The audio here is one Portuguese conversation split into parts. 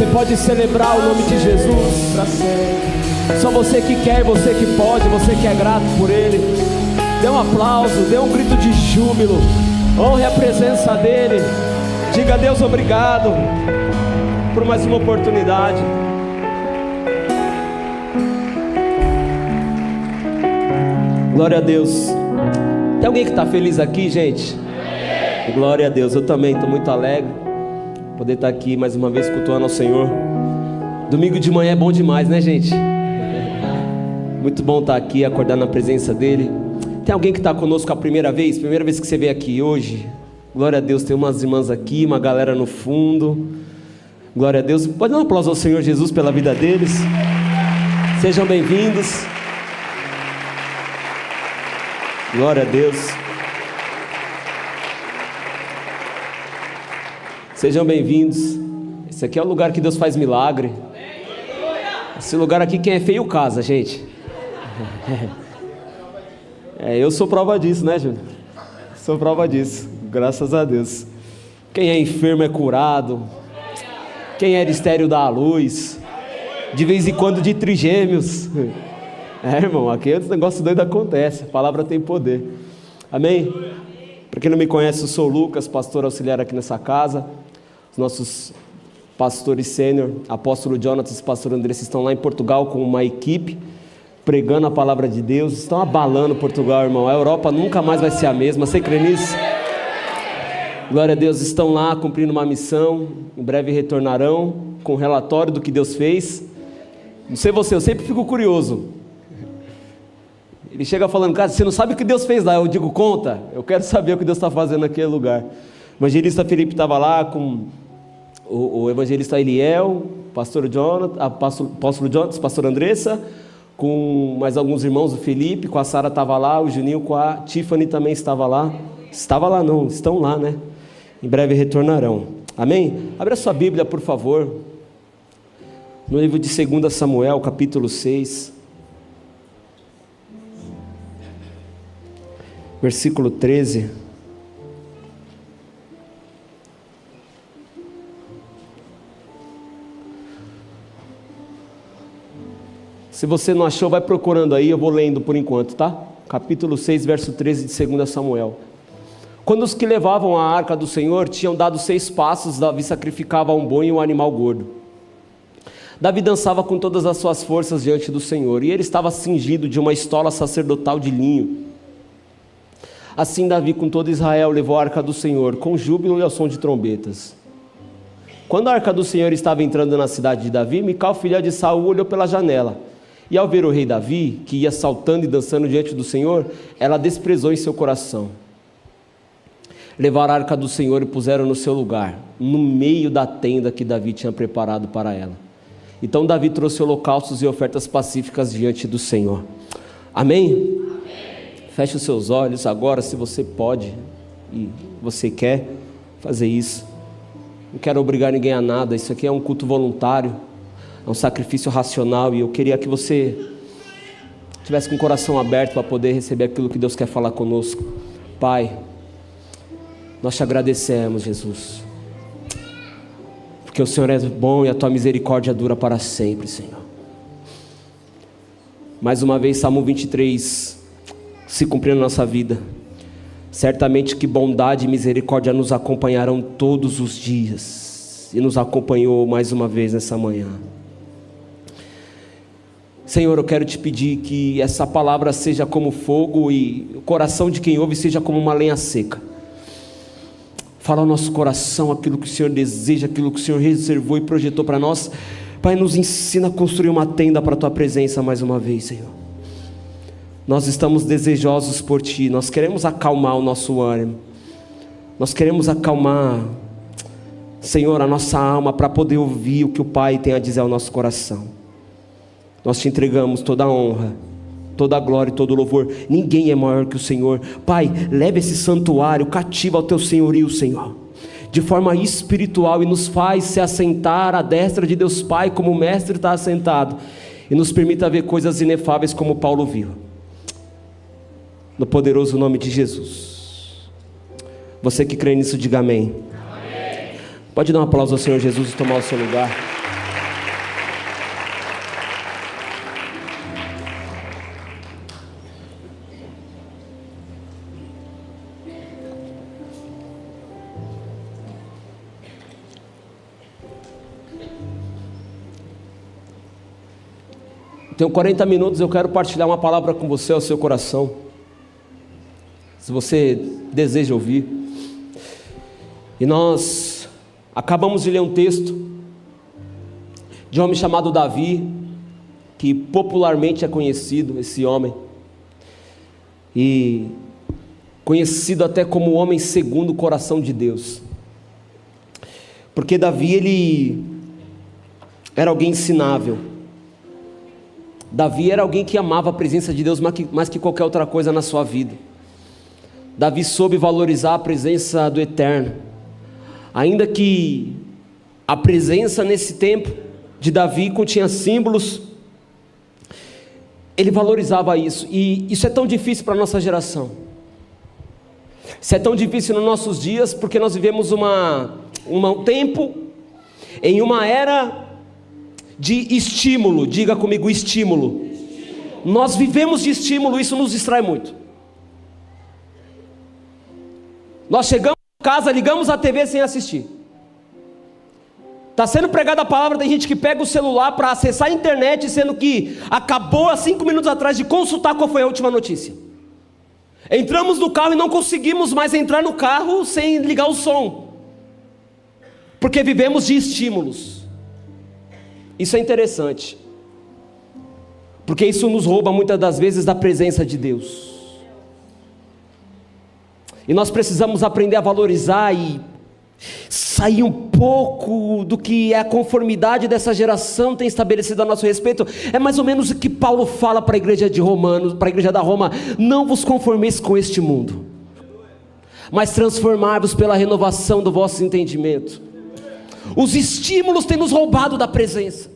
Você pode celebrar o nome de Jesus para sempre. Só você que quer, você que pode, você que é grato por Ele. Dê um aplauso, dê um grito de júbilo. Honre a presença dEle. Diga a Deus obrigado por mais uma oportunidade. Glória a Deus. Tem alguém que está feliz aqui, gente? Glória a Deus, eu também estou muito alegre poder estar aqui mais uma vez cultuando ao Senhor. Domingo de manhã é bom demais, né, gente? Muito bom estar aqui, acordar na presença dEle. Tem alguém que está conosco a primeira vez que você veio aqui hoje? Glória a Deus, tem umas irmãs aqui, uma galera no fundo. Glória a Deus, pode dar um aplauso ao Senhor Jesus pela vida deles. Sejam bem-vindos. Glória a Deus. Sejam bem-vindos. Esse aqui é o lugar que Deus faz milagre. Esse lugar aqui, quem é feio casa, gente. Eu sou prova disso, né, Júnior? Sou prova disso, graças a Deus. Quem é enfermo é curado. Quem era estéril dá à luz. De vez em quando de trigêmeos. Irmão, aqui esse negócio doido acontece. A palavra tem poder. Amém? Para quem não me conhece, eu sou o Lucas, pastor auxiliar aqui nessa casa. Os nossos pastores sênior, apóstolo Jonatas e pastor Andressa, estão lá em Portugal com uma equipe, pregando a palavra de Deus. Estão abalando Portugal, irmão. A Europa nunca mais vai ser a mesma. Você crê nisso? Glória a Deus. Estão lá cumprindo uma missão. Em breve retornarão com um relatório do que Deus fez. Não sei você, eu sempre fico curioso. Ele chega falando, cara, você não sabe o que Deus fez lá. Eu digo, conta. Eu quero saber o que Deus está fazendo naquele lugar. O evangelista Felipe estava lá com o evangelista Eliel, pastor Jonathan, apóstolo Jonathan, pastor Andressa, com mais alguns irmãos, o Felipe, com a Sara estava lá, o Juninho com a Tiffany também estava lá. Estava lá não, estão lá, né? Em breve retornarão. Amém? Abra sua Bíblia, por favor. No livro de 2 Samuel, capítulo 6. Versículo 13. Se você não achou, vai procurando aí, eu vou lendo por enquanto, tá? Capítulo 6, verso 13 de 2 Samuel. Quando os que levavam a arca do Senhor tinham dado 6 passos, Davi sacrificava um boi e um animal gordo. Davi dançava com todas as suas forças diante do Senhor, e ele estava cingido de uma estola sacerdotal de linho. Assim Davi com todo Israel levou a arca do Senhor, com júbilo e ao som de trombetas. Quando a arca do Senhor estava entrando na cidade de Davi, Mical, filha de Saul, olhou pela janela. E ao ver o rei Davi, que ia saltando e dançando diante do Senhor, ela desprezou em seu coração. Levaram a arca do Senhor e puseram no seu lugar, no meio da tenda que Davi tinha preparado para ela. Então Davi trouxe holocaustos e ofertas pacíficas diante do Senhor. Amém? Feche os seus olhos agora, se você pode e você quer fazer isso. Não quero obrigar ninguém a nada, isso aqui é um culto voluntário, é um sacrifício racional, e eu queria que você tivesse com o coração aberto para poder receber aquilo que Deus quer falar conosco. Pai, nós te agradecemos, Jesus, porque o Senhor é bom e a tua misericórdia dura para sempre, Senhor. Mais uma vez, Salmo 23 se cumprir na nossa vida. Certamente que bondade e misericórdia nos acompanharão todos os dias, e nos acompanhou mais uma vez nessa manhã. Senhor, eu quero te pedir que essa palavra seja como fogo e o coração de quem ouve seja como uma lenha seca. Fala ao nosso coração aquilo que o Senhor deseja, aquilo que o Senhor reservou e projetou para nós. Pai, nos ensina a construir uma tenda para a tua presença mais uma vez, Senhor. Nós estamos desejosos por Ti, nós queremos acalmar o nosso ânimo, nós queremos acalmar, Senhor, a nossa alma para poder ouvir o que o Pai tem a dizer ao nosso coração. Nós Te entregamos toda a honra, toda a glória e todo o louvor. Ninguém é maior que o Senhor. Pai, leve esse santuário cativo ao Teu senhorio, Senhor, de forma espiritual, e nos faz se assentar à destra de Deus Pai, como o Mestre está assentado, e nos permita ver coisas inefáveis como Paulo viu. No poderoso nome de Jesus. Você que crê nisso, diga amém. Amém. Pode dar um aplauso ao Senhor Jesus e tomar o seu lugar. Tenho 40 minutos, eu quero partilhar uma palavra com você ao seu coração, se você deseja ouvir. E nós acabamos de ler um texto de um homem chamado Davi, que popularmente é conhecido, esse homem, e conhecido até como o homem segundo o coração de Deus, porque Davi, ele era alguém ensinável. Davi era alguém que amava a presença de Deus mais que qualquer outra coisa na sua vida. Davi soube valorizar a presença do Eterno, ainda que a presença nesse tempo de Davi continha símbolos, ele valorizava isso, e isso é tão difícil para a nossa geração. Isso é tão difícil nos nossos dias, porque nós vivemos um tempo, em uma era de estímulo. Diga comigo, estímulo. Nós vivemos de estímulo, isso nos distrai muito. Nós chegamos em casa, ligamos a TV sem assistir. Está sendo pregada a palavra, tem gente que pega o celular para acessar a internet, sendo que acabou há 5 minutos atrás de consultar qual foi a última notícia. Entramos no carro e não conseguimos mais entrar no carro sem ligar o som, porque vivemos de estímulos. Isso é interessante, porque isso nos rouba muitas das vezes da presença de Deus. E nós precisamos aprender a valorizar e sair um pouco do que a conformidade dessa geração tem estabelecido a nosso respeito. É mais ou menos o que Paulo fala para a igreja de Romanos, para a igreja da Roma: não vos conformeis com este mundo, mas transformai-vos pela renovação do vosso entendimento. Os estímulos têm nos roubado da presença.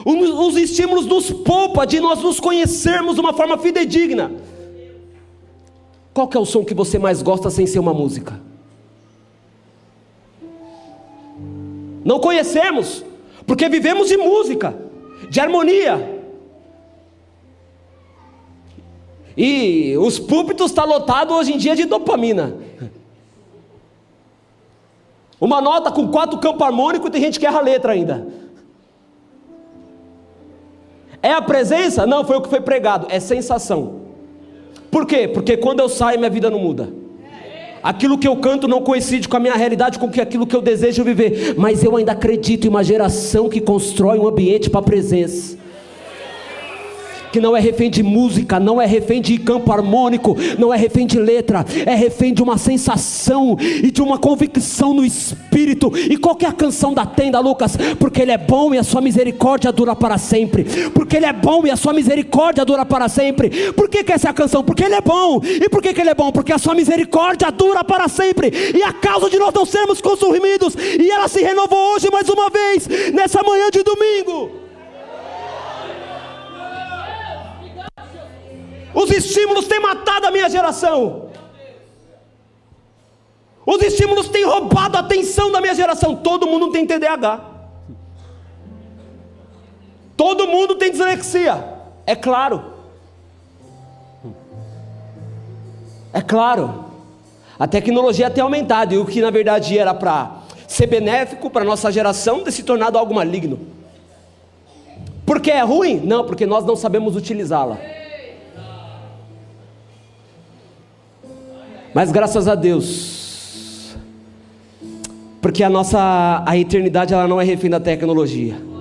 Os estímulos nos poupa de nós nos conhecermos de uma forma fidedigna. Qual que é o som que você mais gosta sem ser uma música? Não conhecemos, porque vivemos de música, de harmonia. E os púlpitos estão lotados hoje em dia de dopamina. Uma nota com 4 campos harmônicos e tem gente que erra a letra ainda. É a presença? Não, foi o que foi pregado, é sensação. Por quê? Porque quando eu saio, minha vida não muda. Aquilo que eu canto não coincide com a minha realidade, com aquilo que eu desejo viver, mas eu ainda acredito em uma geração que constrói um ambiente para a presença, que não é refém de música, não é refém de campo harmônico, não é refém de letra, é refém de uma sensação e de uma convicção no espírito. E qual que é a canção da tenda, Lucas? Porque Ele é bom e a sua misericórdia dura para sempre. Porque Ele é bom e a sua misericórdia dura para sempre. Por que essa é a canção? Porque Ele é bom. E por que Ele é bom? Porque a sua misericórdia dura para sempre, e a causa de nós não sermos consumidos, e ela se renovou hoje mais uma vez, nessa manhã de domingo. Os estímulos têm matado a minha geração. Os estímulos têm roubado a atenção da minha geração. Todo mundo tem TDAH. Todo mundo tem dislexia. É claro. É claro. A tecnologia tem aumentado, e o que na verdade era para ser benéfico para a nossa geração tem se tornado algo maligno. Porque é ruim? Não, porque nós não sabemos utilizá-la. Mas graças a Deus, porque a eternidade ela não é refém da tecnologia.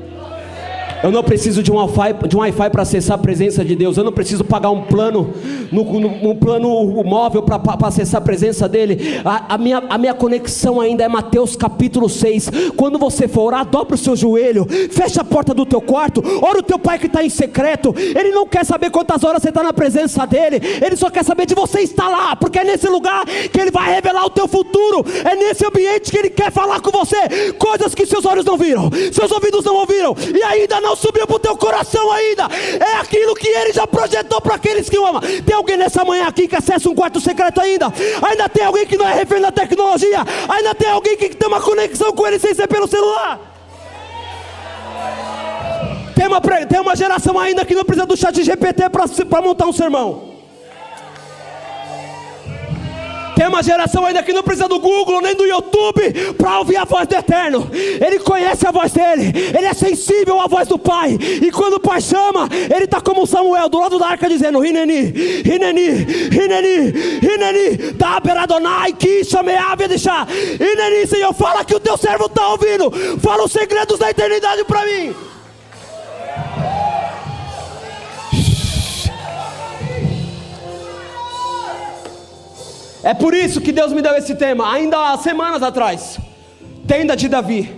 Eu não preciso de um Wi-Fi para acessar a presença de Deus. Eu não preciso pagar um plano, um plano móvel para acessar a presença dEle. A minha conexão ainda é Mateus capítulo 6. Quando você for orar, dobra o seu joelho, fecha a porta do teu quarto, ora o teu pai que está em secreto. Ele não quer saber quantas horas você está na presença dEle, Ele só quer saber de você estar lá, porque é nesse lugar que Ele vai revelar o teu futuro. É nesse ambiente que Ele quer falar com você, coisas que seus olhos não viram, seus ouvidos não ouviram, e ainda não subiu para o teu coração ainda. É aquilo que Ele já projetou para aqueles que o amam. Tem alguém nessa manhã aqui que acessa um quarto secreto ainda? Ainda tem alguém que não é refém da tecnologia? Ainda tem alguém que tem uma conexão com Ele sem ser pelo celular? Tem uma geração ainda que não precisa do chat GPT para montar um sermão. Tem uma geração ainda que não precisa do Google nem do YouTube para ouvir a voz do Eterno. Ele conhece a voz dele, ele é sensível à voz do Pai. E quando o Pai chama, ele está como Samuel do lado da arca dizendo: Hineni, Hineni, Hineni, Hineni, da Beradonai, que chameava deixar. Hineni, Senhor, fala que o teu servo está ouvindo. Fala os segredos da eternidade para mim. É por isso que Deus me deu esse tema, ainda há semanas atrás. Tenda de Davi,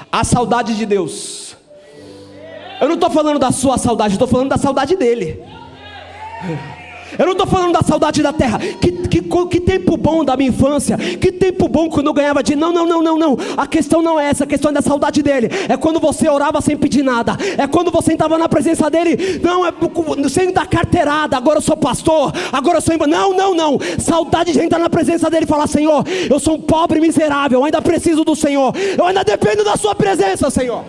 a saudade de Deus. Eu não estou falando da sua saudade, estou falando da saudade dele. Eu não estou falando da saudade da terra. Que tempo bom da minha infância. Que tempo bom quando eu ganhava dinheiro. Não. A questão não é essa. A questão é da saudade dele. É quando você orava sem pedir nada. É quando você estava na presença dele. Não, é sem dar carteirada. Agora eu sou pastor. Agora eu sou... Não. Saudade de entrar na presença dele e falar: Senhor, eu sou um pobre miserável. Eu ainda preciso do Senhor. Eu ainda dependo da sua presença, Senhor.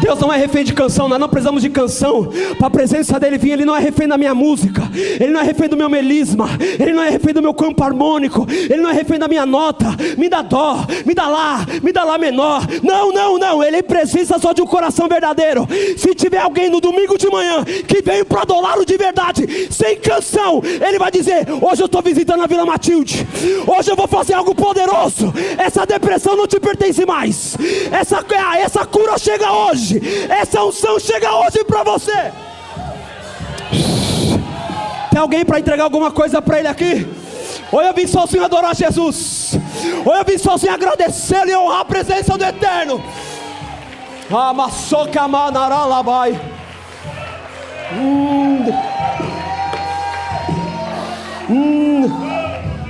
Deus não é refém de canção. Nós não precisamos de canção para a presença dele vir. Ele não é refém da minha música, ele não é refém do meu melisma, ele não é refém do meu campo harmônico, ele não é refém da minha nota. Me dá dó, me dá lá menor. Não, ele precisa só de um coração verdadeiro. Se tiver alguém no domingo de manhã que veio para adorá-lo de verdade, sem canção, ele vai dizer: hoje eu estou visitando a Vila Matilde, hoje eu vou fazer algo poderoso. Essa depressão não te pertence mais. Essa cura chega hoje. Essa unção chega hoje para você. Tem alguém para entregar alguma coisa para ele aqui? Ou eu vim sozinho adorar Jesus, ou eu vim sozinho agradecer e honrar a presença do Eterno. Amassoca manaralabai.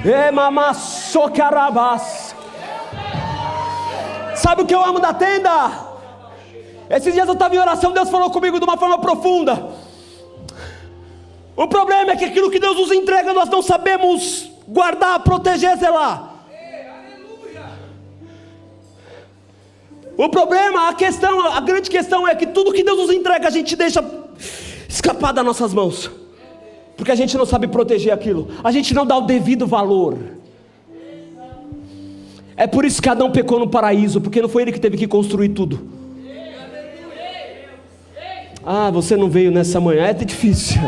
Emamassocarabas. Sabe o que eu amo da tenda? Esses dias eu estava em oração, Deus falou comigo de uma forma profunda. O problema é que aquilo que Deus nos entrega, nós não sabemos guardar, proteger, zelar. O problema, a grande questão é que tudo que Deus nos entrega, a gente deixa escapar das nossas mãos, porque a gente não sabe proteger aquilo, a gente não dá o devido valor. É por isso que Adão pecou no paraíso, porque não foi ele que teve que construir tudo. Você não veio nessa manhã, é difícil.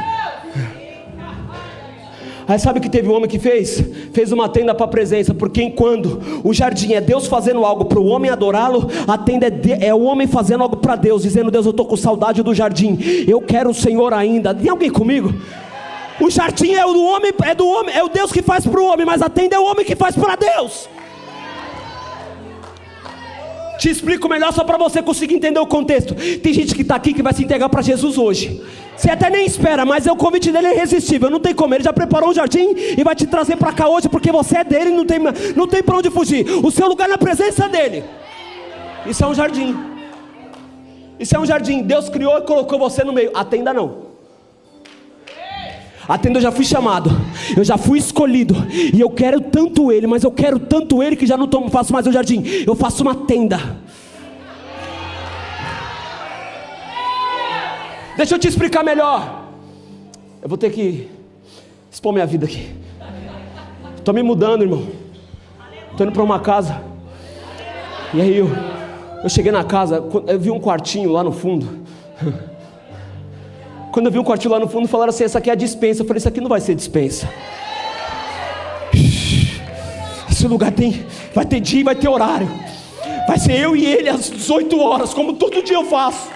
Aí sabe o que teve um homem que fez? Fez uma tenda para a presença. Porque quando o jardim é Deus fazendo algo para o homem adorá-lo, a tenda é o homem fazendo algo para Deus, dizendo: Deus, eu estou com saudade do jardim, eu quero o Senhor ainda. Tem alguém comigo? O jardim é do homem, é o Deus que faz para o homem, mas a tenda é o homem que faz para Deus. Te explico melhor só para você conseguir entender o contexto. Tem gente que está aqui que vai se entregar para Jesus hoje. Você até nem espera, mas o convite dele é irresistível. Não tem como, ele já preparou um jardim e vai te trazer para cá hoje, porque você é dele e não tem para onde fugir. O seu lugar é na presença dele. Isso é um jardim. Isso é um jardim. Deus criou e colocou você no meio. A tenda não. A tenda eu já fui chamado, eu já fui escolhido, e eu quero tanto ele, mas eu quero tanto ele que já não faço mais o jardim, eu faço uma tenda. Deixa eu te explicar melhor. Eu vou ter que expor minha vida aqui. Estou me mudando, irmão. Estou indo para uma casa. E aí eu cheguei na casa, eu vi um quartinho lá no fundo. Quando eu vi um quartinho lá no fundo, falaram assim: essa aqui é a dispensa. Eu falei: isso aqui não vai ser dispensa. Esse lugar vai ter dia e vai ter horário. Vai ser eu e ele às 18 horas, como todo dia eu faço.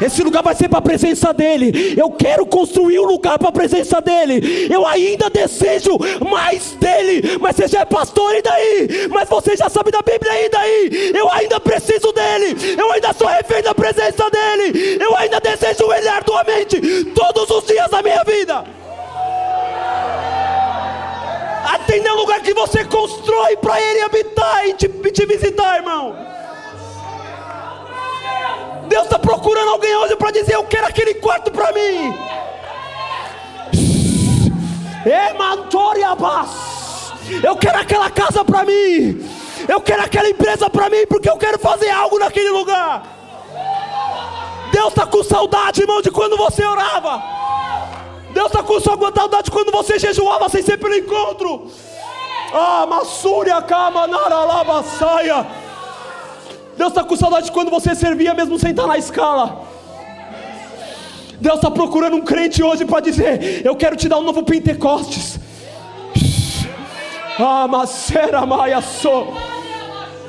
Esse lugar vai ser para a presença dele. Eu quero construir um lugar para a presença dele. Eu ainda desejo mais dele. Mas você já é pastor, e daí? Mas você já sabe da Bíblia, e daí? Eu ainda preciso dele. Eu ainda sou refém da presença dele. Eu ainda desejo ele arduamente todos os dias da minha vida. Atende é o lugar que você constrói para ele habitar e te visitar, irmão. Deus está procurando alguém hoje para dizer: eu quero aquele quarto para mim. Eu quero aquela casa para mim. Eu quero aquela empresa para mim, porque eu quero fazer algo naquele lugar. Deus está com saudade, irmão, de quando você orava. Deus está com saudade de quando você jejuava sem ser pelo encontro. Massúria, Kamanara, Labasaia. Deus está com saudade de quando você servia mesmo sem estar na escala. Deus está procurando um crente hoje para dizer: eu quero te dar um novo Pentecostes. Macera Maia So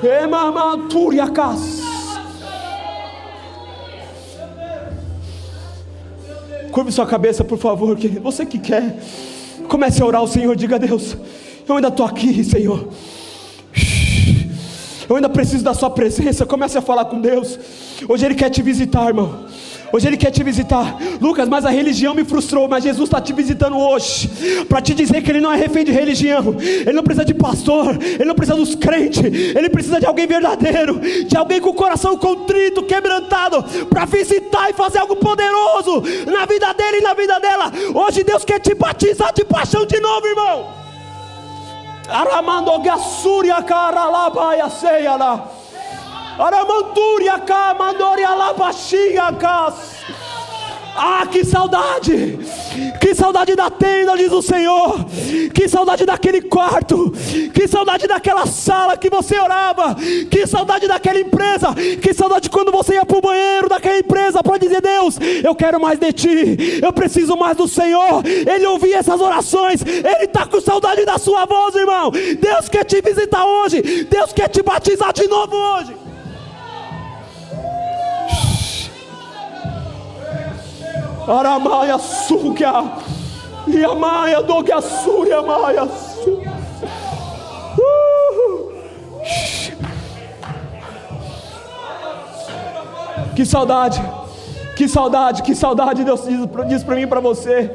Emamanturiacas. Curve sua cabeça, por favor, querido. Você que quer, comece a orar ao Senhor. Diga: Deus, eu ainda estou aqui, Senhor. Eu ainda preciso da sua presença. Comece a falar com Deus. Hoje Ele quer te visitar, irmão. Hoje Ele quer te visitar. Lucas, mas a religião me frustrou. Mas Jesus está te visitando hoje para te dizer que Ele não é refém de religião. Ele não precisa de pastor. Ele não precisa dos crentes. Ele precisa de alguém verdadeiro, de alguém com o coração contrito, quebrantado, para visitar e fazer algo poderoso na vida dele e na vida dela. Hoje Deus quer te batizar de paixão de novo, irmão. Aramando Gassuria Caralabaia Seiala Aramanturia Kamandoria Labaxia Cas. Que saudade! Que saudade da tenda, diz o Senhor. Que saudade daquele quarto. Que saudade daquela sala que você orava. Que saudade daquela empresa. Que saudade quando você ia para o banheiro daquela empresa para dizer: Deus, eu quero mais de Ti. Eu preciso mais do Senhor. Ele ouvia essas orações. Ele está com saudade da sua voz, irmão. Deus quer te visitar hoje. Deus quer te batizar de novo hoje. Aramaia Suga e a Maia Dogasúria Maia. Que saudade, que saudade, que saudade. Deus diz para mim e para você.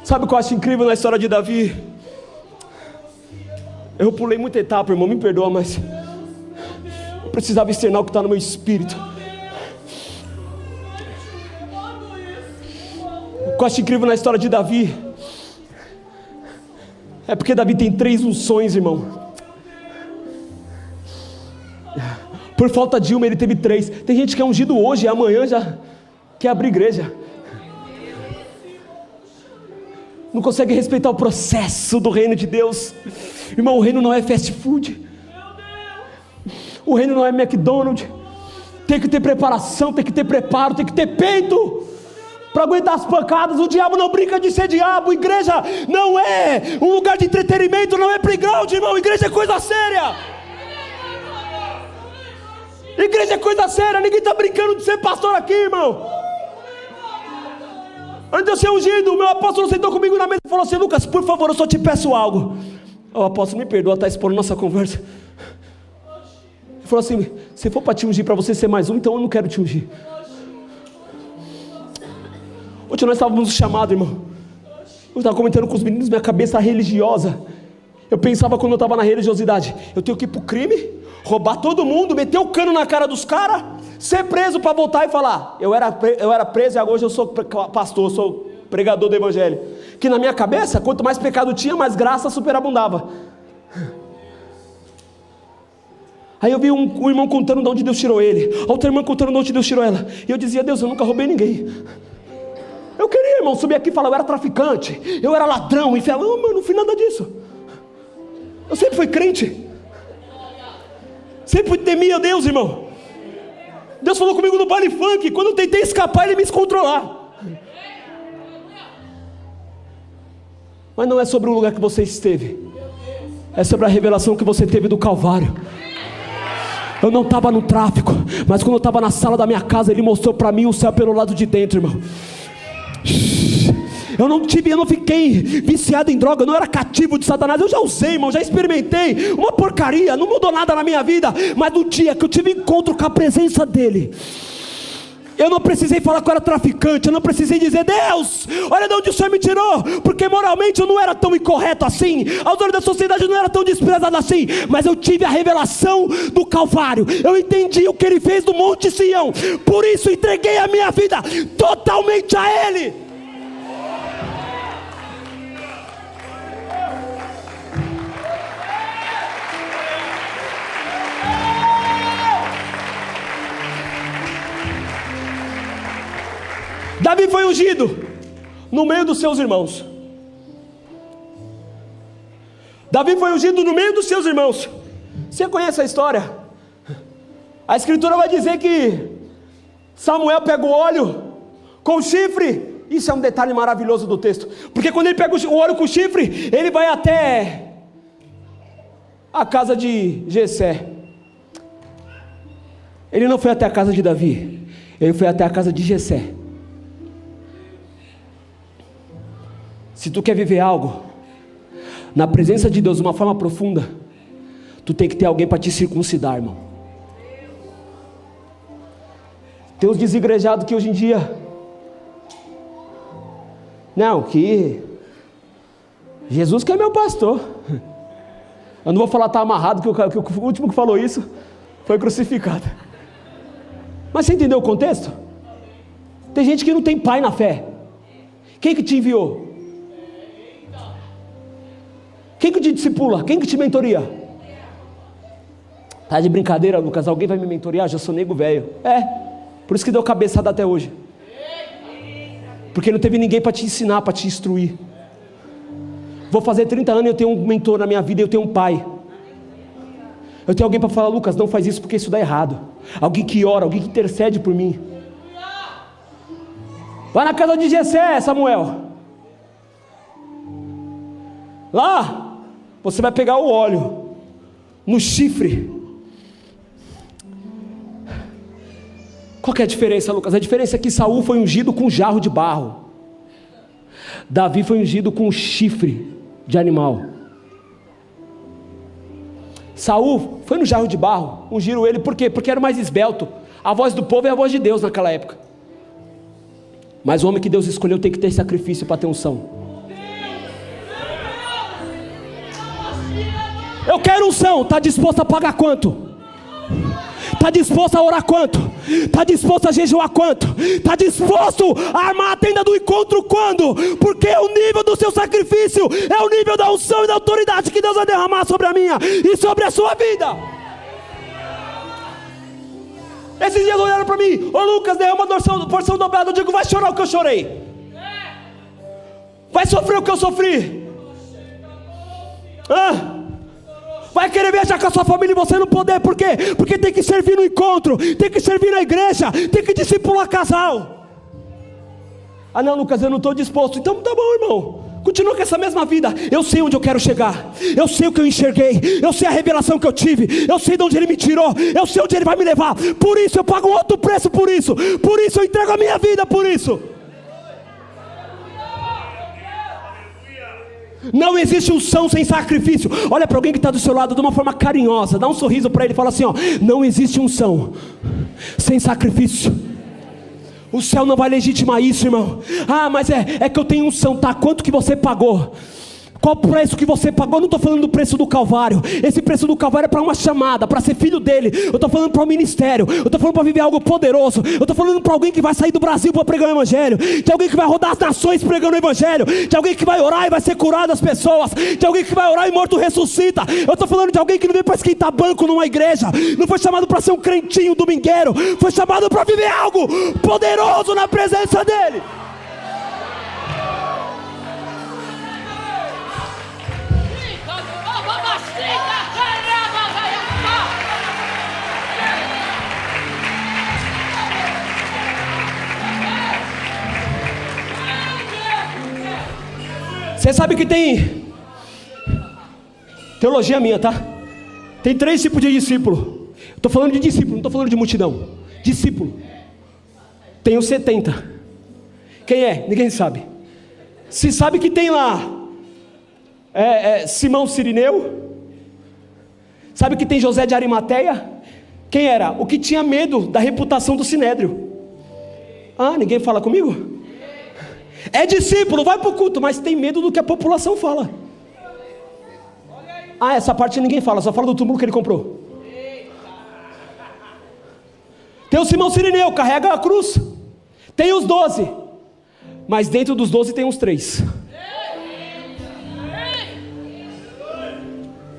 Sabe o que eu acho incrível na história de Davi? Eu pulei muita etapa, irmão, me perdoa, mas eu precisava externar o que está no meu espírito. O que eu acho incrível na história de Davi é porque Davi tem 3 unções, irmão. Por falta de uma, ele teve 3. Tem gente que é ungido hoje e amanhã já quer abrir igreja. Não consegue respeitar o processo do reino de Deus. Irmão, o reino não é fast food. O reino não é McDonald's. Tem que ter preparação, tem que ter preparo, tem que ter peito para aguentar as pancadas. O diabo não brinca de ser diabo. Igreja não é um lugar de entretenimento, não é playground, irmão. Igreja é coisa séria. Igreja é coisa séria. Ninguém está brincando de ser pastor aqui, irmão. Antes de eu ser ungido, o meu apóstolo sentou comigo na mesa e falou assim: Lucas, por favor, eu só te peço algo. O apóstolo, me perdoa, está expondo nossa conversa. Ele falou assim: se for para te ungir, para você ser mais um, então eu não quero te ungir. Ontem nós estávamos chamados, irmão. Eu estava comentando com os meninos, minha cabeça religiosa. Eu pensava, quando eu estava na religiosidade, eu tenho que ir para o crime, roubar todo mundo, meter o cano na cara dos caras, ser preso para voltar e falar: eu era preso e agora hoje eu sou pastor, sou pregador do evangelho. Que na minha cabeça, quanto mais pecado tinha, mais graça superabundava. Aí eu vi um irmão contando de onde Deus tirou ele, a outra irmã contando de onde Deus tirou ela. E eu dizia: Deus, eu nunca roubei ninguém. Eu queria, irmão, subir aqui e falar: eu era traficante, eu era ladrão, infiel. Não, mano, não fui nada disso. Eu sempre fui crente. Sempre temia Deus, irmão. Deus falou comigo no baile funk. Quando eu tentei escapar, Ele me descontrolar. Mas não é sobre o lugar que você esteve, é sobre a revelação que você teve do Calvário. Eu não estava no tráfico, mas quando eu estava na sala da minha casa, Ele mostrou para mim o céu pelo lado de dentro, irmão. Eu não fiquei viciado em droga, eu não era cativo de Satanás. Eu já usei, irmão, já experimentei, uma porcaria, não mudou nada na minha vida. Mas no dia que eu tive encontro com a presença dEle, eu não precisei falar que eu era traficante, eu não precisei dizer: Deus, olha de onde o Senhor me tirou, porque moralmente eu não era tão incorreto assim, aos olhos da sociedade eu não era tão desprezado assim. Mas eu tive a revelação do Calvário, eu entendi o que Ele fez no Monte Sião. Por isso entreguei a minha vida totalmente a Ele. Davi foi ungido no meio dos seus irmãos. Davi foi ungido no meio dos seus irmãos. Você conhece a história? A escritura vai dizer que Samuel pega o óleo com o chifre. Isso é um detalhe maravilhoso do texto, porque quando ele pega o óleo com o chifre, ele vai até a casa de Jessé. Ele não foi até a casa de Davi, ele foi até a casa de Jessé. Se tu quer viver algo na presença de Deus de uma forma profunda, tu tem que ter alguém para te circuncidar, irmão. Tem uns desigrejados que hoje em dia, não, que Jesus que é meu pastor. Eu não vou falar tá amarrado, que o último que falou isso foi crucificado. Mas você entendeu o contexto? Tem gente que não tem pai na fé. Quem que te enviou? Quem que te discipula? Quem que te mentoria? Tá de brincadeira, Lucas? Alguém vai me mentorear? Já sou nego velho. Por isso que deu cabeçada até hoje. Porque não teve ninguém para te ensinar, para te instruir. Vou fazer 30 anos e eu tenho um mentor na minha vida, eu tenho um pai. Eu tenho alguém para falar, Lucas, não faz isso porque isso dá errado. Alguém que ora, alguém que intercede por mim. Vai na casa de Jessé, Samuel. Lá, você vai pegar o óleo no chifre. Qual que é a diferença, Lucas? A diferença é que Saul foi ungido com um jarro de barro. Davi foi ungido com um chifre de animal. Saul foi no jarro de barro, ungiram ele, por quê? Porque era mais esbelto. A voz do povo é a voz de Deus naquela época. Mas o homem que Deus escolheu tem que ter sacrifício para ter unção. Eu quero unção, está disposto a pagar quanto? Está disposto a orar quanto? Está disposto a jejuar quanto? Está disposto a armar a tenda do encontro quando? Porque o nível do seu sacrifício é o nível da unção e da autoridade que Deus vai derramar sobre a minha e sobre a sua vida. Esses dias olharam para mim, ô Lucas, derrama uma porção dobrada. Eu digo, vai chorar o que eu chorei, vai sofrer o que eu sofri, vai querer viajar com a sua família e você não poder, por quê? Porque tem que servir no encontro, tem que servir na igreja, tem que discipular casal. Não, Lucas, eu não estou disposto. Então tá bom, irmão, continua com essa mesma vida. Eu sei onde eu quero chegar, eu sei o que eu enxerguei, eu sei a revelação que eu tive, eu sei de onde Ele me tirou, eu sei onde Ele vai me levar. Por isso eu pago um alto preço, por isso eu entrego a minha vida, por isso. Não existe unção sem sacrifício. Olha para alguém que está do seu lado de uma forma carinhosa, dá um sorriso para ele e fala assim, não existe unção sem sacrifício. O céu não vai legitimar isso, irmão. Mas é que eu tenho unção, tá? Quanto que você pagou? Qual o preço que você pagou? Eu não estou falando do preço do Calvário. Esse preço do Calvário é para uma chamada, para ser filho dele. Eu estou falando para um ministério, eu estou falando para viver algo poderoso. Eu estou falando para alguém que vai sair do Brasil para pregar o Evangelho, de alguém que vai rodar as nações pregando o Evangelho, de alguém que vai orar e vai ser curado as pessoas, de alguém que vai orar e morto ressuscita. Eu estou falando de alguém que não veio para esquentar banco numa igreja, não foi chamado para ser um crentinho domingueiro, foi chamado para viver algo poderoso na presença dele. Você sabe que tem teologia minha, tá? Tem 3 tipos de discípulo. Estou falando de discípulo, não estou falando de multidão. Discípulo. Tem os 70. Quem é? Ninguém sabe. Se sabe que tem lá Simão Cirineu. Sabe que tem José de Arimateia. Quem era? O que tinha medo da reputação do Sinédrio. Ninguém fala comigo? É discípulo, vai para o culto, mas tem medo do que a população fala. Essa parte ninguém fala, só fala do túmulo que ele comprou. Tem o Simão Cirineu, carrega a cruz. Tem os 12, mas dentro dos 12 tem uns 3.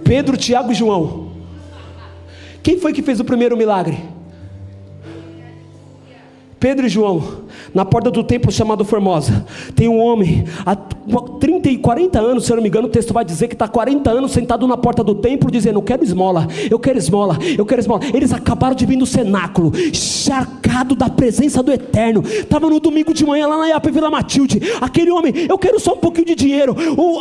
Pedro, Tiago e João. Quem foi que fez o primeiro milagre? Pedro e João, na porta do templo chamado Formosa, tem um homem, há 30 e 40 anos, se eu não me engano, o texto vai dizer que está 40 anos sentado na porta do templo, dizendo: eu quero esmola, eu quero esmola, eu quero esmola. Eles acabaram de vir do cenáculo, encharcado da presença do Eterno. Estava no domingo de manhã lá na IAP Vila Matilde. Aquele homem: eu quero só um pouquinho de dinheiro.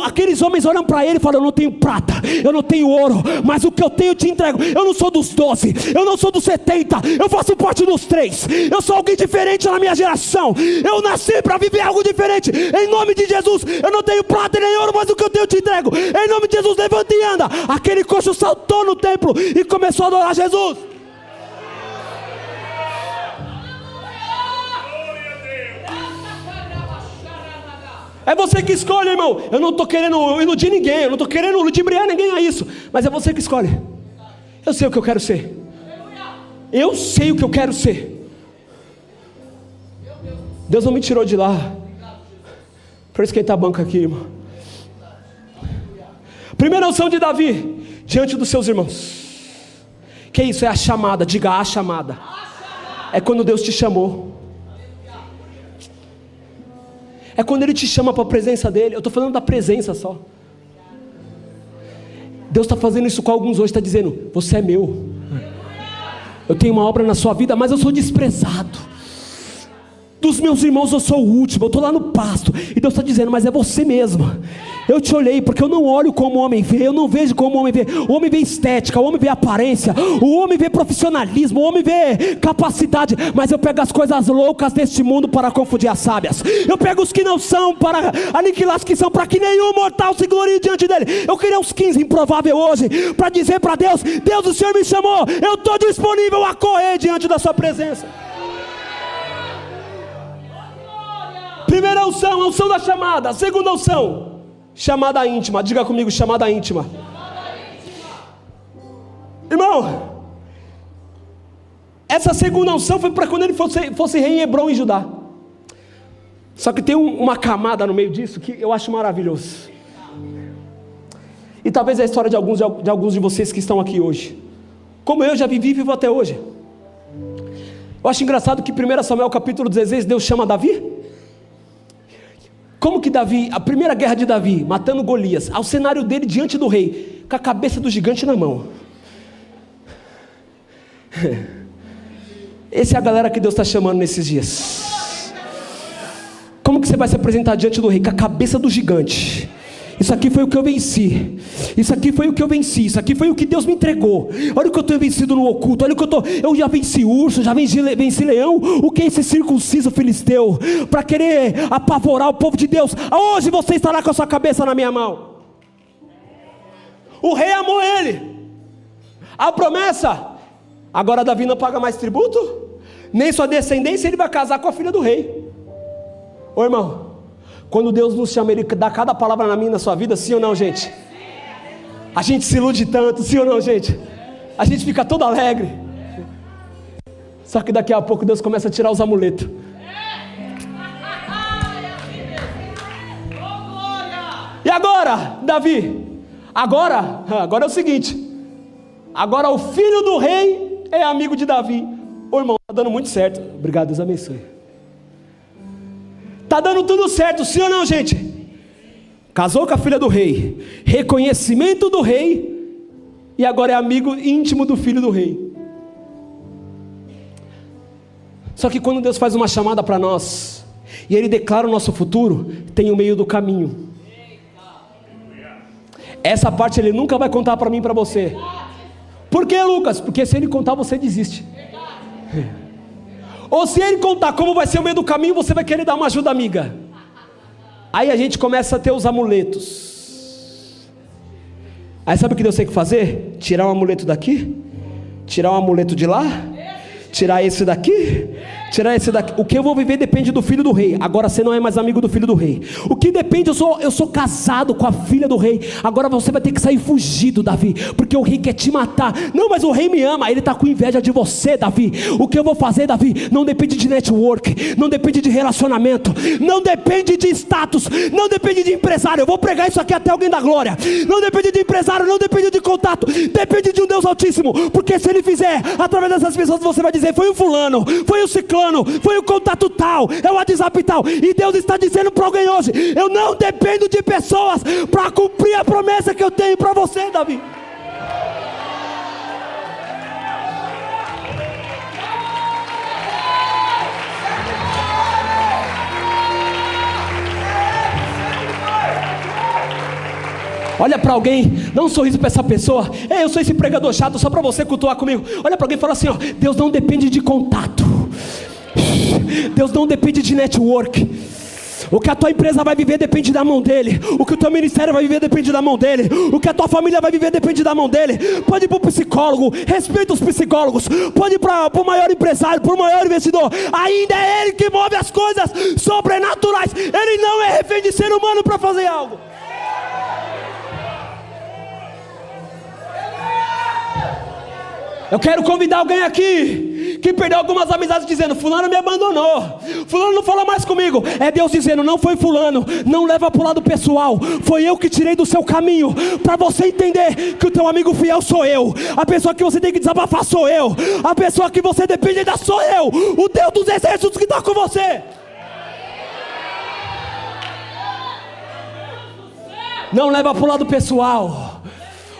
Aqueles homens olham para ele e falam: eu não tenho prata, eu não tenho ouro, mas o que eu tenho eu te entrego. Eu não sou dos 12, eu não sou dos 70, eu faço parte dos 3. Eu sou alguém diferente na minha geração. Eu nasci para viver algo diferente. Em nome de Jesus, eu não tenho prata nem ouro, mas o que eu tenho eu te entrego. Em nome de Jesus, levanta e anda. Aquele coxo saltou no templo e começou a adorar Jesus. É você que escolhe, irmão. Eu não estou querendo iludir ninguém, eu não estou querendo ludibriar ninguém a isso, mas é você que escolhe. Eu sei o que eu quero ser. Eu sei o que eu quero ser. Deus não me tirou de lá para esquentar a banca aqui, irmão. Primeira unção de Davi diante dos seus irmãos. Que isso? É a chamada. Diga: a chamada. É quando Deus te chamou. É quando Ele te chama para a presença dEle. Eu estou falando da presença só. Deus está fazendo isso com alguns hoje. Está dizendo: você é meu. Eu tenho uma obra na sua vida, mas eu sou desprezado. Dos meus irmãos eu sou o último, eu estou lá no pasto. E Deus está dizendo: mas é você mesmo. Eu te olhei, porque eu não olho como o homem vê. Eu não vejo como o homem vê. O homem vê estética, o homem vê aparência, o homem vê profissionalismo, o homem vê capacidade. Mas eu pego as coisas loucas deste mundo para confundir as sábias. Eu pego os que não são para aniquilar os que são, para que nenhum mortal se glorie diante dele. Eu queria uns 15 improvável hoje, para dizer para Deus: Deus, o Senhor me chamou, eu estou disponível a correr diante da sua presença. Primeira unção, a unção da chamada. Segunda unção, chamada íntima. Diga comigo: chamada íntima. Irmão, essa segunda unção foi para quando ele fosse rei em Hebrom, em Judá. Só que tem uma camada no meio disso que eu acho maravilhoso. E talvez é a história de alguns de vocês que estão aqui hoje. Como eu já vivi e vivo até hoje. Eu acho engraçado que 1 Samuel capítulo 16, Deus chama Davi. Como que Davi, a primeira guerra de Davi, matando Golias, ao cenário dele diante do rei, com a cabeça do gigante na mão. Essa é a galera que Deus está chamando nesses dias. Como que você vai se apresentar diante do rei com a cabeça do gigante? Isso aqui foi o que eu venci. Isso aqui foi o que eu venci. Isso aqui foi o que Deus me entregou. Olha o que eu tenho vencido no oculto. Olha o que eu já venci urso, já venci leão. O que é esse circunciso filisteu para querer apavorar o povo de Deus? Hoje você estará com a sua cabeça na minha mão. O rei amou ele. A promessa: agora Davi não paga mais tributo, nem sua descendência, ele vai casar com a filha do rei. Ô irmão, quando Deus nos chama, Ele dá cada palavra na minha e na sua vida, sim ou não, gente? A gente se ilude tanto, sim ou não, gente? A gente fica todo alegre. Só que daqui a pouco Deus começa a tirar os amuletos. E agora, Davi? Agora é o seguinte: agora o filho do rei é amigo de Davi. Ô irmão, está dando muito certo. Obrigado, Deus abençoe. Está dando tudo certo, sim ou não, gente? Casou com a filha do rei, reconhecimento do rei, e agora é amigo íntimo do filho do rei. Só que quando Deus faz uma chamada para nós, e Ele declara o nosso futuro, tem o meio do caminho. Essa parte Ele nunca vai contar para mim e para você. Por que, Lucas? Porque se Ele contar, você desiste. Ou se Ele contar como vai ser o meio do caminho, você vai querer dar uma ajuda amiga. Aí a gente começa a ter os amuletos. Aí sabe o que Deus tem que fazer? Tirar um amuleto daqui, tirar um amuleto de lá, tirar esse daqui, tirar esse daqui. O que eu vou viver depende do filho do rei. Agora você não é mais amigo do filho do rei. O que depende, eu sou casado com a filha do rei. Agora você vai ter que sair fugido, Davi, porque o rei quer te matar. Não, mas o rei me ama, ele está com inveja de você, Davi. O que eu vou fazer, Davi, não depende de network, não depende de relacionamento, não depende de status, não depende de empresário. Eu vou pregar isso aqui até alguém da glória. Não depende de empresário, não depende de contato, depende de um Deus Altíssimo. Porque se Ele fizer, através dessas pessoas, você vai dizer: foi o fulano, foi o ciclano, ciclano, foi o contato tal, é o WhatsApp tal. E Deus está dizendo para alguém hoje: eu não dependo de pessoas para cumprir a promessa que eu tenho para você, Davi. Olha para alguém, dá um sorriso para essa pessoa. Ei, eu sou esse pregador chato só para você cultuar comigo. Olha para alguém e fala assim, ó: Deus não depende de contato, Deus não depende de network. O que a tua empresa vai viver depende da mão dele. O que o teu ministério vai viver depende da mão dele. O que a tua família vai viver depende da mão dele. Pode ir para o psicólogo, respeita os psicólogos. Pode ir para o maior empresário, para o maior investidor. Ainda é ele que move as coisas sobrenaturais. Ele não é refém de ser humano para fazer algo. Eu quero convidar alguém aqui que perdeu algumas amizades dizendo: fulano me abandonou, fulano não fala mais comigo. É Deus dizendo: não foi fulano, não leva para o lado pessoal. Foi eu que tirei do seu caminho, para você entender que o teu amigo fiel sou eu. A pessoa que você tem que desabafar sou eu. A pessoa que você depende ainda sou eu, o Deus dos exércitos que está com você. Não leva para o lado pessoal.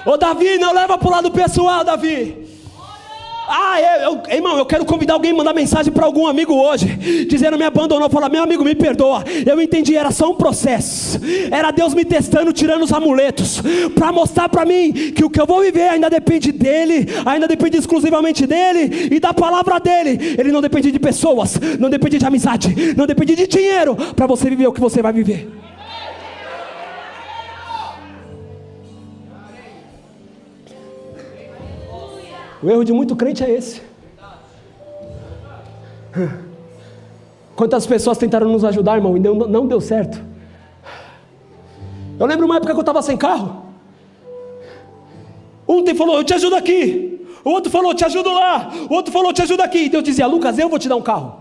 Ô Davi, não leva para o lado pessoal, Davi. Irmão, eu quero convidar alguém a mandar mensagem para algum amigo hoje, dizendo: me abandonou. Fala: meu amigo, me perdoa. Eu entendi, era só um processo. Era Deus me testando, tirando os amuletos, para mostrar para mim que o que eu vou viver ainda depende dele, ainda depende exclusivamente dele e da palavra dele. Ele não depende de pessoas, não depende de amizade, não depende de dinheiro para você viver o que você vai viver. O erro de muito crente é esse. Quantas pessoas tentaram nos ajudar, irmão, e não deu certo. Eu lembro uma época que eu estava sem carro. Um falou: eu te ajudo aqui. O outro falou: eu te ajudo lá. O outro falou: eu te ajudo aqui. Então eu dizia: Lucas, eu vou te dar um carro.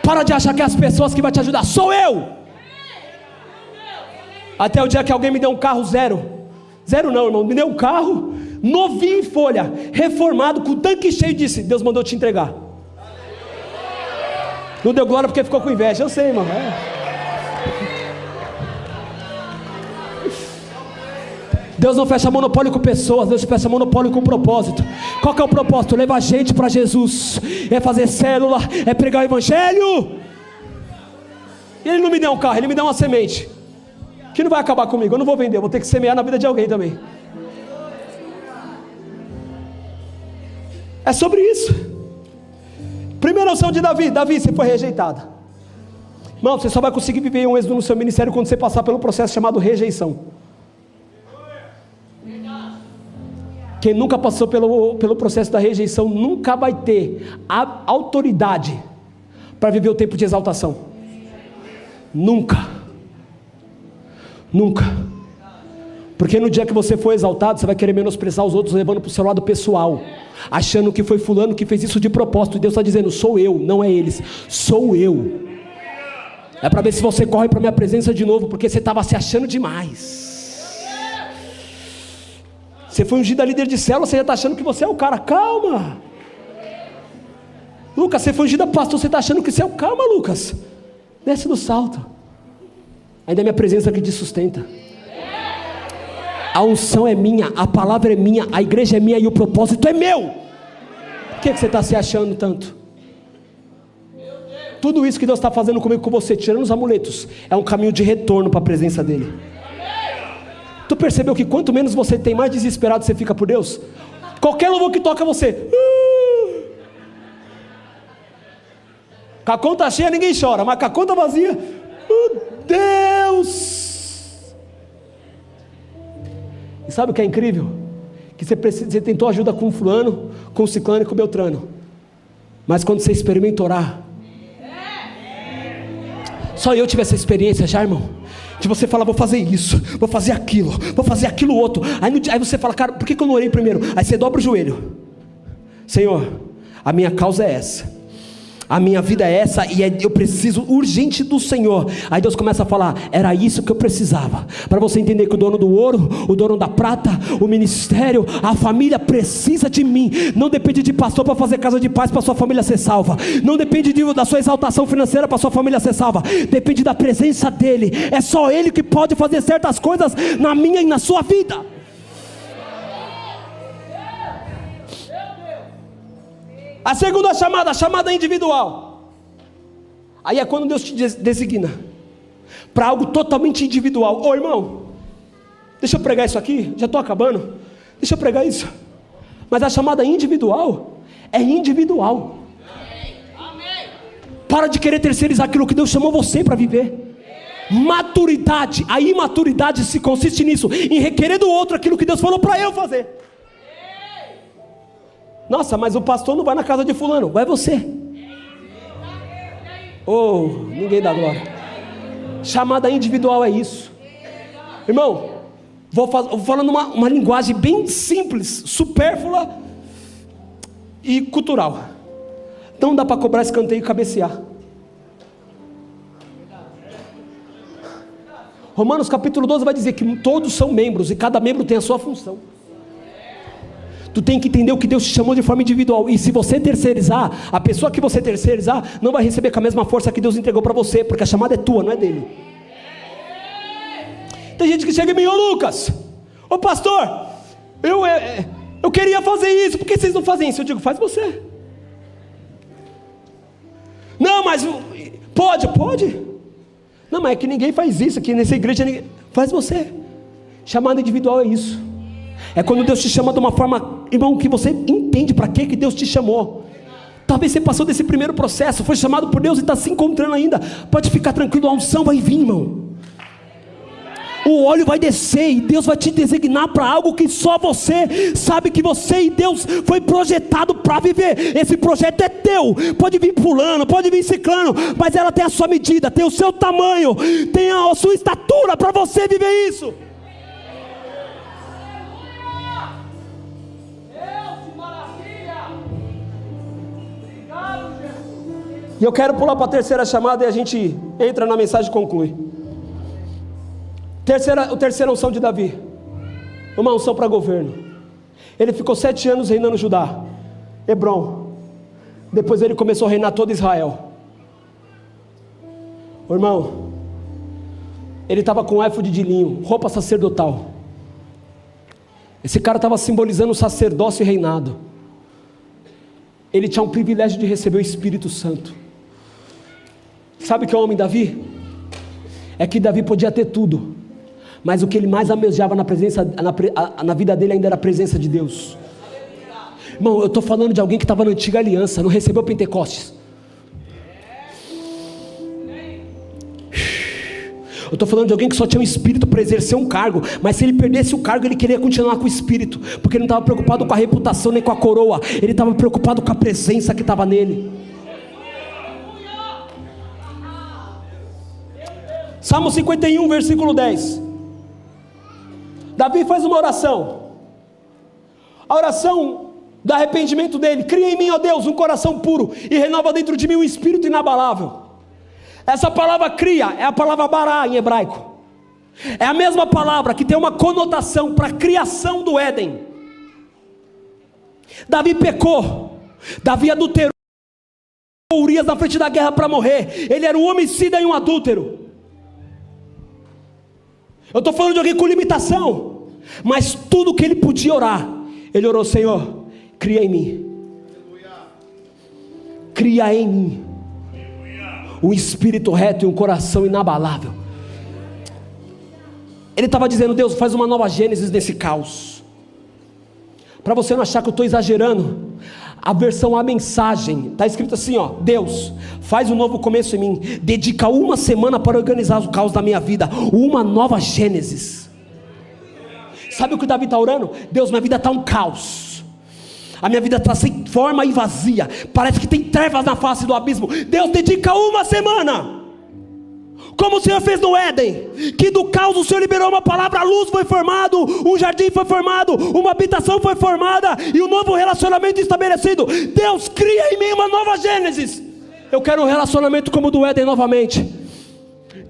Para de achar que é as pessoas que vão te ajudar, sou eu. Até o dia que alguém me deu um carro zero. Zero não, irmão, me deu um carro novinho em folha, reformado, com o tanque cheio, e disse: Deus mandou te entregar. Não deu glória porque ficou com inveja, eu sei, irmão. Deus não fecha monopólio com pessoas, Deus fecha monopólio com propósito. Qual que é o propósito? Levar gente para Jesus, é fazer célula, é pregar o evangelho. E Ele não me deu um carro, Ele me deu uma semente que não vai acabar comigo. Eu não vou vender, eu vou ter que semear na vida de alguém também. É sobre isso. Primeira noção de Davi: Davi, você foi rejeitado. Irmão, você só vai conseguir viver um êxodo no seu ministério quando você passar pelo processo chamado rejeição. Quem nunca passou pelo processo da rejeição nunca vai ter a autoridade para viver o tempo de exaltação. Nunca. Porque no dia que você for exaltado, você vai querer menosprezar os outros, levando para o seu lado pessoal, achando que foi fulano que fez isso de propósito. E Deus está dizendo: sou eu, não é eles, sou eu. É para ver se você corre para a minha presença de novo, porque você estava se achando demais. Você foi ungido a líder de célula, você já está achando que você é o cara. Calma. Lucas, você foi ungido a pastor, você está achando que você é o... Calma, Lucas, desce do salto. Ainda é minha presença que te sustenta. A unção é minha, a palavra é minha, a igreja é minha e o propósito é meu. Por que você está se achando tanto? Tudo isso que Deus está fazendo comigo, com você, tirando os amuletos, é um caminho de retorno para a presença dele. Tu percebeu que quanto menos você tem, mais desesperado você fica por Deus? Qualquer louvor que toca você, com a conta cheia ninguém chora, mas com a conta vazia, Deus. E sabe o que é incrível? Que você tentou ajuda com fulano, com ciclano e com beltrano, mas quando você experimenta orar, só eu tive essa experiência já, irmão, de você falar: vou fazer isso, vou fazer aquilo outro. Aí você fala: cara, por que eu não orei primeiro? Aí você dobra o joelho: Senhor, a minha causa é essa, a minha vida é essa, e eu preciso urgente do Senhor. Aí Deus começa a falar: era isso que eu precisava, para você entender que o dono do ouro, o dono da prata, o ministério, a família precisa de mim. Não depende de pastor para fazer casa de paz para sua família ser salva, não depende da sua exaltação financeira para sua família ser salva, depende da presença dele. É só ele que pode fazer certas coisas na minha e na sua vida. A segunda chamada, a chamada individual. Aí é quando Deus te designa para algo totalmente individual. Ô irmão, deixa eu pregar isso aqui, já estou acabando. Deixa eu pregar isso. Mas a chamada individual é individual. Para de querer terceirizar aquilo que Deus chamou você para viver. Maturidade, a imaturidade se consiste nisso, em requerer do outro aquilo que Deus falou para eu fazer. Nossa, mas o pastor não vai na casa de fulano, vai você. Oh, ninguém dá glória. Chamada individual é isso. Irmão, vou falando uma linguagem bem simples, supérflua e cultural. Não dá para cobrar escanteio e cabecear. Romanos capítulo 12 vai dizer que todos são membros e cada membro tem a sua função. Tu tem que entender o que Deus te chamou de forma individual. E se você terceirizar, a pessoa que você terceirizar não vai receber com a mesma força que Deus entregou para você, porque a chamada é tua, não é dele. Tem gente que chega em mim: ô Lucas, ô pastor, eu queria fazer isso, por que vocês não fazem isso? Eu digo: faz você. Não, mas pode. Não, mas é que ninguém faz isso aqui nessa igreja. Faz você. Chamada individual é isso. É quando Deus te chama de uma forma, irmão, que você entende para que Deus te chamou. Talvez você passou desse primeiro processo, foi chamado por Deus e está se encontrando ainda. Pode ficar tranquilo, a unção vai vir, irmão. O óleo vai descer e Deus vai te designar para algo que só você sabe que você e Deus foi projetado para viver. Esse projeto é teu. Pode vir pulando, pode vir ciclando, mas ela tem a sua medida, tem o seu tamanho, tem a sua estatura para você viver isso. E eu quero pular para a terceira chamada e a gente entra na mensagem e conclui. A terceira unção de Davi, uma unção para governo. Ele ficou 7 anos reinando Judá, Hebrom. Depois ele começou a reinar todo Israel. O irmão, ele estava com éfode de linho, roupa sacerdotal. Esse cara estava simbolizando o sacerdócio e reinado. Ele tinha um privilégio de receber o Espírito Santo. Sabe o que é o homem Davi? É que Davi podia ter tudo, mas o que ele mais almejava na vida dele ainda era a presença de Deus. Irmão, eu estou falando de alguém que estava na antiga aliança, não recebeu Pentecostes. Eu estou falando de alguém que só tinha um espírito para exercer um cargo, mas se ele perdesse o cargo, ele queria continuar com o espírito, porque ele não estava preocupado com a reputação nem com a coroa, ele estava preocupado com a presença que estava nele. Salmo 51, versículo 10. Davi faz uma oração. A oração do arrependimento dele: cria em mim, ó Deus, um coração puro e renova dentro de mim um espírito inabalável. Essa palavra cria é a palavra bará em hebraico. É a mesma palavra que tem uma conotação para a criação do Éden. Davi pecou, Davi adulterou Urias na frente da guerra para morrer. Ele era um homicida e um adúltero. Eu estou falando de alguém com limitação, mas tudo que ele podia orar, ele orou: Senhor, cria em mim, cria em mim um espírito reto e um coração inabalável. Ele estava dizendo: Deus, faz uma nova Gênesis nesse caos. Para você não achar que eu estou exagerando, a versão, a mensagem, está escrito assim, ó: Deus, faz um novo começo em mim, dedica 1 semana para organizar o caos da minha vida, uma nova Gênesis. Sabe o que o Davi está orando? Deus, minha vida está um caos, a minha vida está sem forma e vazia, parece que tem trevas na face do abismo. Deus, dedica 1 semana, como o Senhor fez no Éden, que do caos o Senhor liberou uma palavra, a luz foi formado, um jardim foi formado, uma habitação foi formada e um novo relacionamento estabelecido. Deus, cria em mim uma nova Gênesis. Eu quero um relacionamento como o do Éden novamente.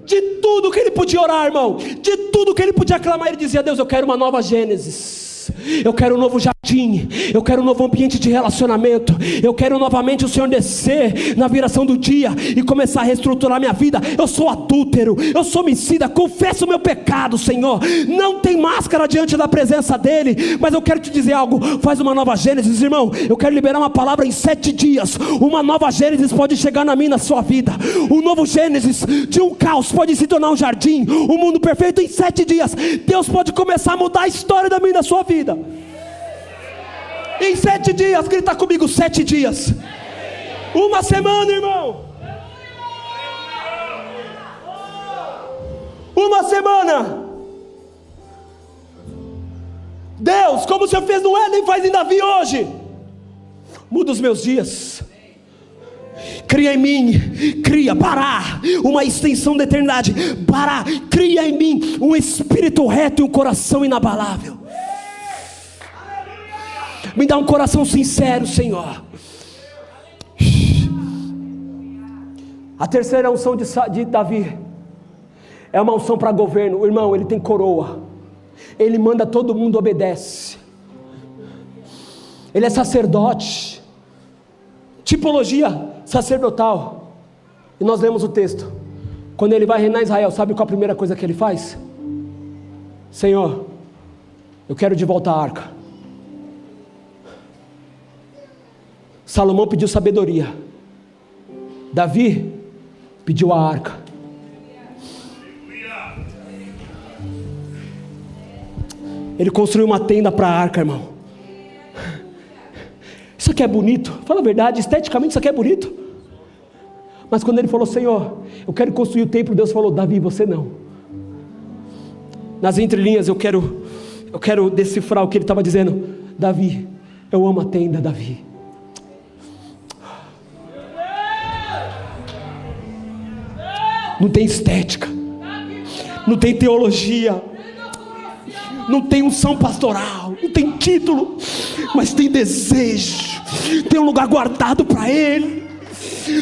De tudo que ele podia orar, irmão, de tudo que ele podia clamar, ele dizia: Deus, eu quero uma nova Gênesis. Eu quero um novo jardim, eu quero um novo ambiente de relacionamento. Eu quero novamente o Senhor descer na viração do dia e começar a reestruturar minha vida. Eu sou adúltero, eu sou homicida, confesso o meu pecado, Senhor. Não tem máscara diante da presença dele. Mas eu quero te dizer algo, faz uma nova Gênesis, irmão. Eu quero liberar uma palavra em 7 dias. Uma nova Gênesis pode chegar na minha, na sua vida. Um novo Gênesis de um caos pode se tornar um jardim. Um mundo perfeito em 7 dias. Deus pode começar a mudar a história da minha e da sua vida. Em 7 dias, grita comigo: 7 dias. Uma semana, irmão. Uma semana. Deus, como o Senhor fez no Éden, faz em Davi hoje. Muda os meus dias. Cria em mim, cria, Bará, uma extensão da eternidade. Bará, cria em mim um espírito reto e um coração inabalável. Me dá um coração sincero, Senhor. A terceira unção de Davi é uma unção para governo. Irmão, ele tem coroa. Ele manda, todo mundo obedece. Ele é sacerdote. Tipologia sacerdotal. E nós lemos o texto. Quando ele vai reinar Israel, sabe qual a primeira coisa que ele faz? Senhor, eu quero de volta a arca. Salomão pediu sabedoria. Davi pediu a arca. Ele construiu uma tenda para a arca, irmão. Isso aqui é bonito. Fala a verdade, esteticamente isso aqui é bonito. Mas quando ele falou: Senhor, eu quero construir o templo, Deus falou: Davi, você não. Nas entrelinhas eu quero decifrar o que ele estava dizendo. Davi, eu amo a tenda, Davi. Não tem estética, não tem teologia, não tem unção pastoral, não tem título, mas tem desejo, tem um lugar guardado para ele.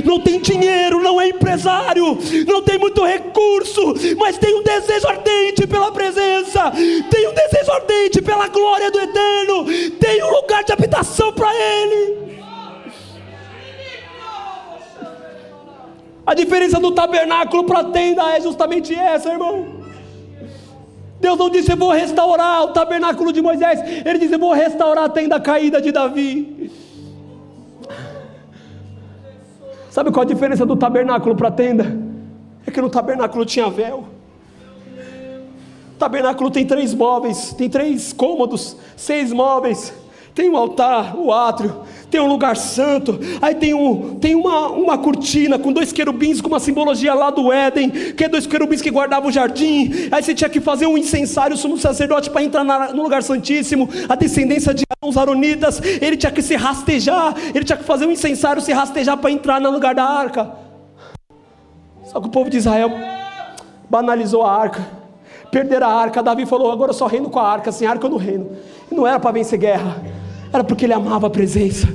Não tem dinheiro, não é empresário, não tem muito recurso, mas tem um desejo ardente pela presença, tem um desejo ardente pela glória do Eterno, tem um lugar de habitação para ele. A diferença do tabernáculo para a tenda é justamente essa, irmão. Deus não disse: eu vou restaurar o tabernáculo de Moisés. Ele disse: eu vou restaurar a tenda caída de Davi. Sabe qual a diferença do tabernáculo para a tenda? É que no tabernáculo tinha véu. O tabernáculo tem 3 móveis, tem 3 cômodos, 6 móveis. Tem um altar, o átrio, tem um lugar santo, aí tem uma cortina com 2 querubins, com uma simbologia lá do Éden, que é 2 querubins que guardavam o jardim. Aí você tinha que fazer um incensário, o sumo sacerdote, para entrar no lugar santíssimo. A descendência de Arão, os aronitas, ele tinha que se rastejar, ele tinha que fazer um incensário, se rastejar para entrar no lugar da arca. Só que o povo de Israel banalizou a arca, perderam a arca. Davi falou: agora eu só reino com a arca, sem arca eu não reino. E não era para vencer guerra, era porque ele amava a presença.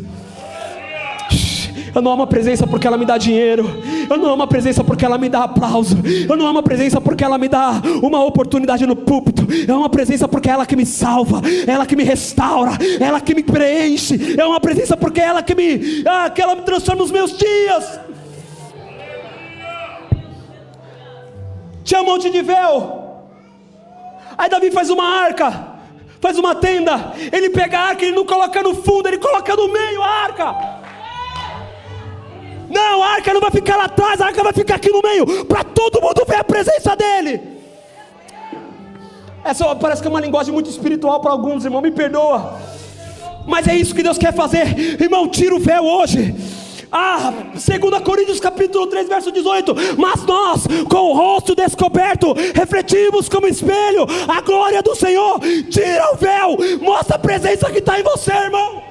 Eu não amo a presença porque ela me dá dinheiro, eu não amo a presença porque ela me dá aplauso, eu não amo a presença porque ela me dá uma oportunidade no púlpito. Eu amo a presença porque é ela que me salva, é ela que me restaura, é ela que me preenche. Eu amo a presença porque é ela que ela me transforma nos meus dias. Tinha um monte de véu. Aí Davi faz uma arca, faz uma tenda. Ele pega a arca, ele não coloca no fundo, ele coloca no meio a arca. Não, a arca não vai ficar lá atrás, a arca vai ficar aqui no meio, para todo mundo ver a presença dele. Essa parece que é uma linguagem muito espiritual para alguns, irmão, me perdoa, mas é isso que Deus quer fazer. Irmão, tira o véu hoje. 2 Coríntios capítulo 3 verso 18. Mas nós, com o rosto descoberto, refletimos como espelho a glória do Senhor. Tira o véu, mostra a presença que está em você, irmão.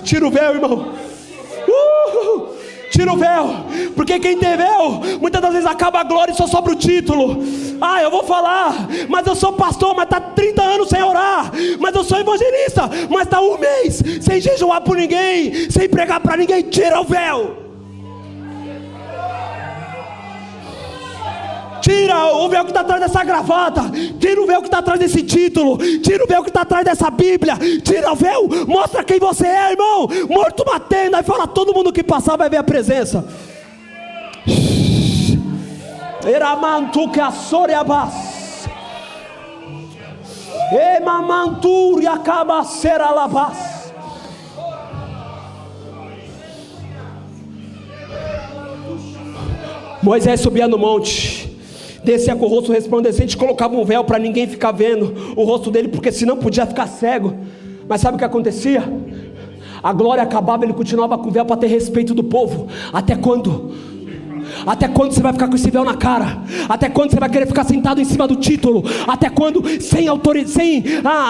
Tira o véu, irmão. Tira o véu, porque quem tem véu, muitas das vezes acaba a glória e só sobra o título. Eu vou falar, mas eu sou pastor, mas está 30 anos sem orar. Mas eu sou evangelista, mas está 1 mês sem jejuar por ninguém, sem pregar para ninguém. Tira o véu. Tira o véu que está atrás dessa gravata. Tira o véu que está atrás desse título. Tira o véu que está atrás dessa Bíblia. Tira o véu. Mostra quem você é, irmão. Morto uma tenda. E fala, todo mundo que passar vai ver a presença. Eramantu que a soreabas. Emamantur acaba ser alabas. Moisés subia no monte, descia com o rosto resplandecente, colocava um véu para ninguém ficar vendo o rosto dele, porque senão podia ficar cego. Mas sabe o que acontecia? A glória acabava, ele continuava com o véu para ter respeito do povo. Até quando? Até quando você vai ficar com esse véu na cara? Até quando você vai querer ficar sentado em cima do título? Até quando? Sem autoridade,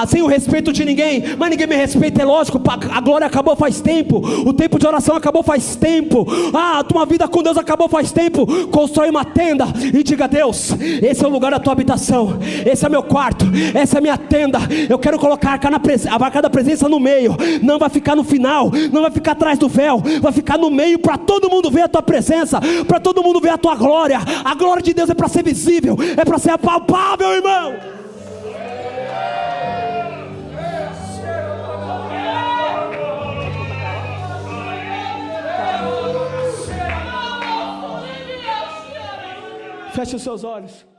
sem o respeito de ninguém. Mas ninguém me respeita, é lógico. A glória acabou faz tempo. O tempo de oração acabou faz tempo. A tua vida com Deus acabou faz tempo. Constrói uma tenda e diga: Deus, esse é o lugar da tua habitação. Esse é meu quarto. Essa é a minha tenda. Eu quero colocar a arca da presença no meio. Não vai ficar no final. Não vai ficar atrás do véu. Vai ficar no meio para todo mundo ver a tua presença. Para todo mundo ver a tua glória. A glória de Deus é para ser visível, é para ser palpável, irmão. Feche os seus olhos.